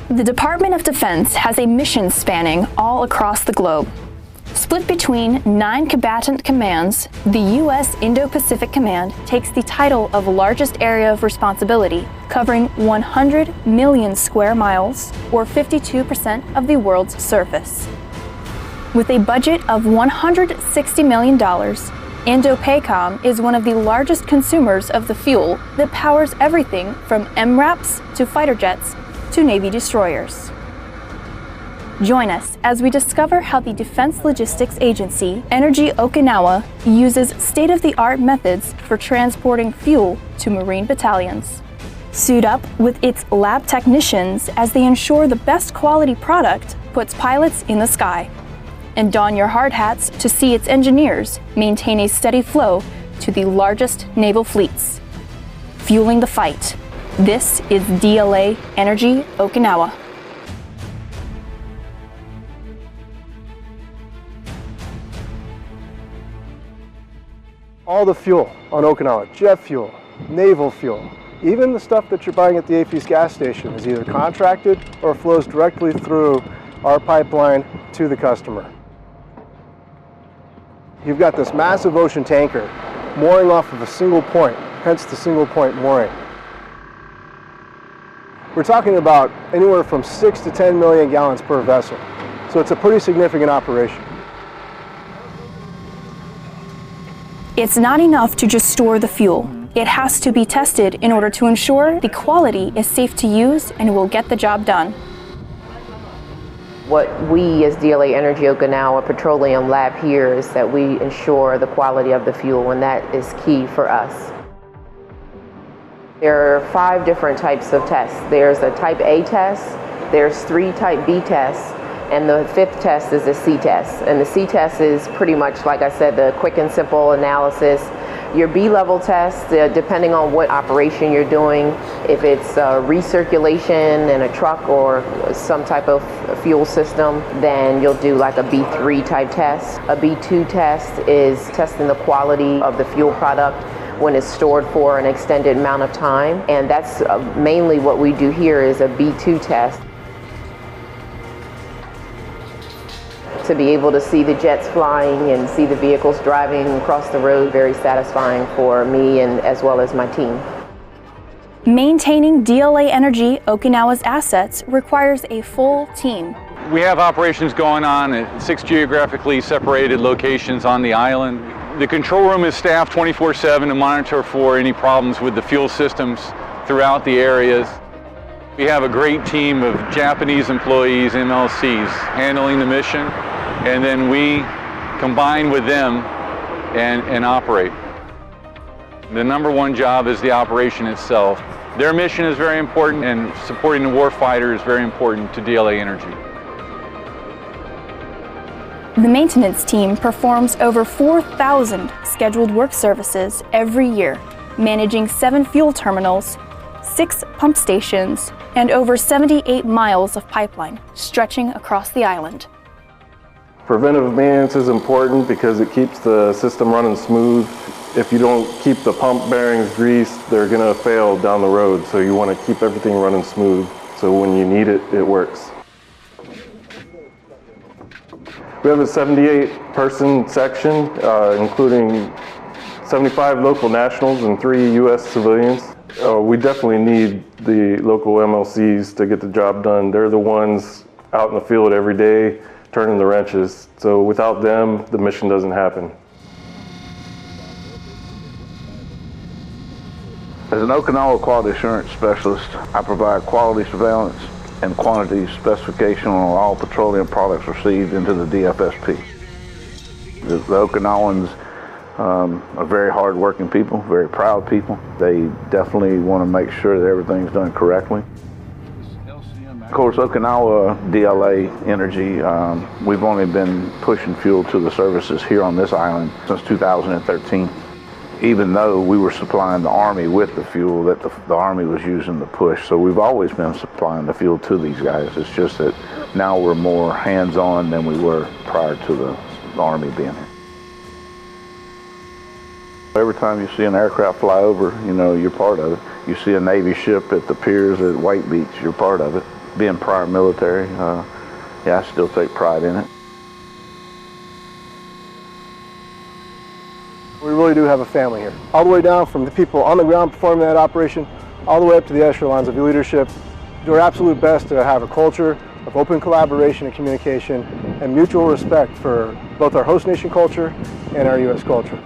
The Department of Defense has a mission spanning all across the globe. Split between 9 combatant commands, the U.S. Indo-Pacific Command takes the title of largest area of responsibility, covering 100 million square miles, or 52% of the world's surface. With a budget of $160 million, Indo-PACOM is one of the largest consumers of the fuel that powers everything from MRAPs to fighter jets to Navy destroyers. Join us as we discover how the Defense Logistics Agency Energy Okinawa uses state-of-the-art methods for transporting fuel to Marine battalions. Suit up with its lab technicians as they ensure the best quality product puts pilots in the sky. And don your hard hats to see its engineers maintain a steady flow to the largest naval fleets. Fueling the fight. This is DLA Energy Okinawa. All the fuel on Okinawa, jet fuel, naval fuel, even the stuff that you're buying at the AFE's gas station is either contracted or flows directly through our pipeline to the customer. You've got this massive ocean tanker mooring off of a single point, hence the single point mooring. We're talking about anywhere from 6 to 10 million gallons per vessel, so it's a pretty significant operation. It's not enough to just store the fuel. It has to be tested in order to ensure the quality is safe to use and will get the job done. What we as DLA Energy Okinawa Petroleum Lab here is that we ensure the quality of the fuel, and that is key for us. There are 5 different types of tests. There's a type A test, there's 3 type B tests, and the 5th test is a C test. And the C test is pretty much, like I said, the quick and simple analysis. Your B-level test, depending on what operation you're doing, if it's recirculation in a truck or some type of fuel system, then you'll do like a B3 type test. A B2 test is testing the quality of the fuel product when it's stored for an extended amount of time. And that's mainly what we do here is a B2 test. To be able to see the jets flying and see the vehicles driving across the road, very satisfying for me and as well as my team. Maintaining DLA Energy Okinawa's assets requires a full team. We have operations going on at 6 geographically separated locations on the island. The control room is staffed 24/7 to monitor for any problems with the fuel systems throughout the areas. We have a great team of Japanese employees, MLCs, handling the mission, and then we combine with them and operate. The number one job is the operation itself. Their mission is very important, and supporting the warfighter is very important to DLA Energy. The maintenance team performs over 4,000 scheduled work services every year, managing 7 fuel terminals, 6 pump stations, and over 78 miles of pipeline stretching across the island. Preventive maintenance is important because it keeps the system running smooth. If you don't keep the pump bearings greased, they're going to fail down the road. So you want to keep everything running smooth so when you need it, it works. We have a 78-person section, including 75 local nationals and 3 U.S. civilians. We definitely need the local MLCs to get the job done. They're the ones out in the field every day turning the wrenches. So without them, the mission doesn't happen. As an Okinawa Quality Assurance Specialist, I provide quality surveillance and quantity specification on all petroleum products received into the DFSP. The Okinawans are very hard-working people, very proud people. They definitely want to make sure that everything's done correctly. Of course, Okinawa DLA Energy, we've only been pushing fuel to the services here on this island since 2013. Even though we were supplying the Army with the fuel that the Army was using to push. So we've always been supplying the fuel to these guys. It's just that now we're more hands-on than we were prior to the Army being here. Every time you see an aircraft fly over, you know, you're part of it. You see a Navy ship at the piers at White Beach, you're part of it. being prior military, yeah, I still take pride in it. We really do have a family here. All the way down from the people on the ground performing that operation, all the way up to the echelons of leadership. Do our absolute best to have a culture of open collaboration and communication and mutual respect for both our host nation culture and our U.S. culture.